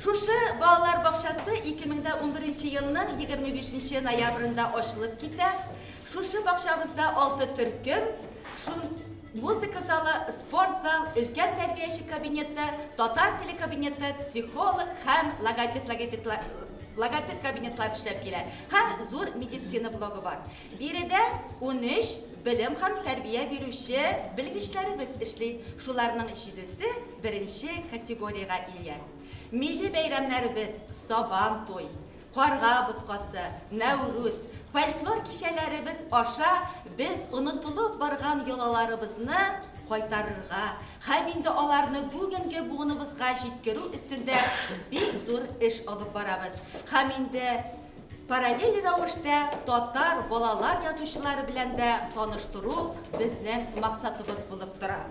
Şuşa Балалар бакчасы 2011 елның 25 ноябрында ачылып китә. Шушы бакчабызда 6 төркем, музыка залы, спорт зал, өлкән тәрбияче кабинеты, татар теле кабинеты, психолог һәм логопед кабинетлар эшләп килә. Һәм зур медицина блогы бар. Биредә 13 білім һәм тәрбия бирүче белгечләребез эшли. Шуларның 7-се беренче категорияга ия. Милли бәйрәмнәребез Сабан туй, Карга буткасы, Нәүрүз, фольклор кичәләребез аша без онытылып барган йолаларыбызны кайтарырга һәм инде аларны бүгенге буыныбызга җиткерү өстендә бик зур эш алып барабыз. Һәм инде параллель рәвештә татар балалар язучылары белән дә таныштыру безнең максатыбыз булып тора.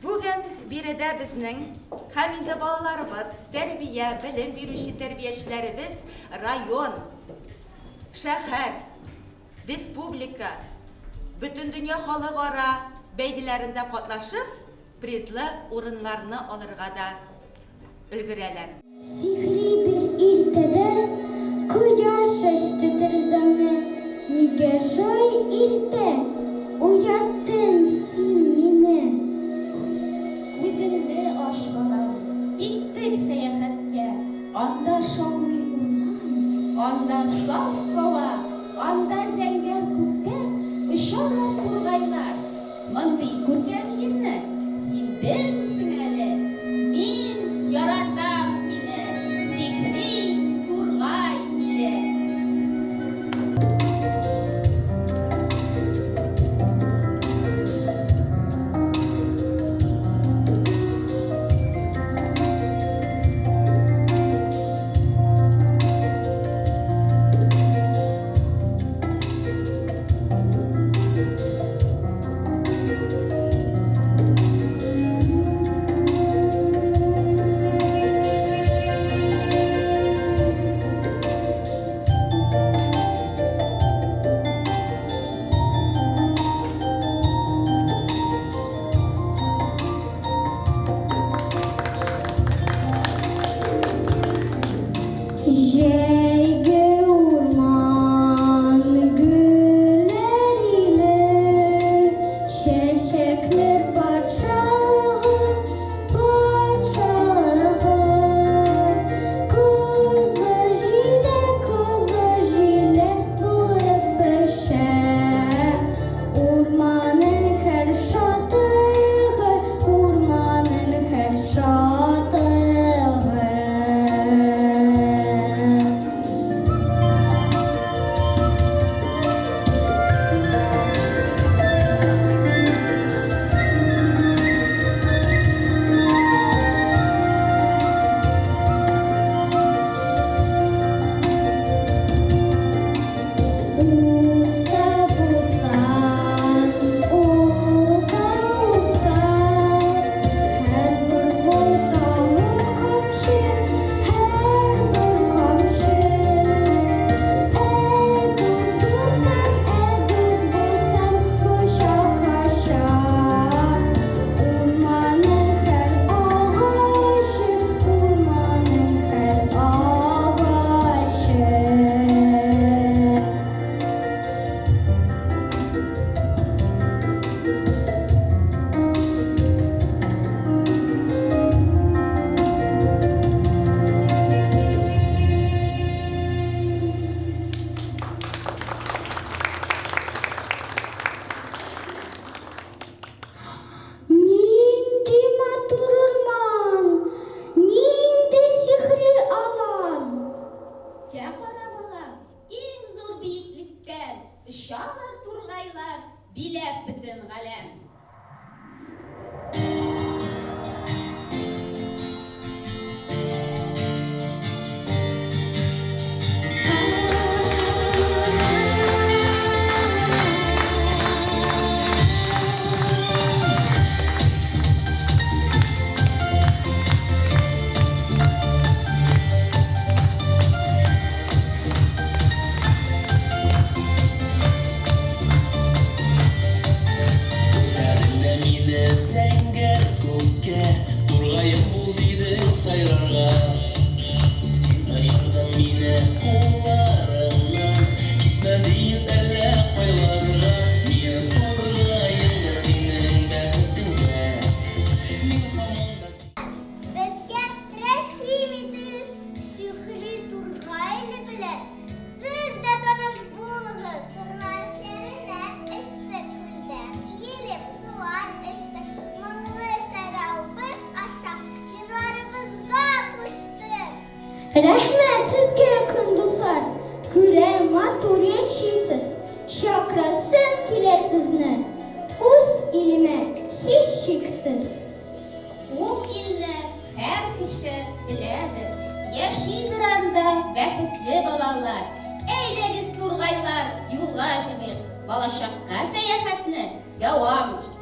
Бүген биредә безнең һәм инде балаларыбыз, тәрбия, белем бирүче тәрбиячеләребез район, шәһәр, республика, бөтен дөнья халыкара бәйгеләрендә катнашып, призлы урыннарны алырга да өлгерәләр. Сихри bir irtede ko'yosh ochdi tirzamni, nega shoy irta uyatdin sen meni. Үзеңне ашмалар, киттек сәяхәткә, анда шаулый урман, анда саф һава, анда зәңгәр күктә очалар тургайлар. Мондый күркәм җирне син белмисең әле, мин яратам сине, сихри тургай иле. Jäge orman güller ile, çiçekler parçalı, parçalı. Kuzu jile vurup peşe, ormanın her şatığı, ormanın her şatığı. Ышалар тургайлар, биләп бөтен галәм. Зәңгәр күккә тургайым бул диде сайрарга. Rəhmət sizə kunduzlar. Күрә матур яшисез. Şakrasın kiləsizni. Үз ilmə hiç şiksiz. Ул илне һәр кеше беләдер. Яшидер анда бәхетле балалар. Әйдәгез тургайлар, юлга чыгыйк. Балачакка сәяхәтне дәвам итик.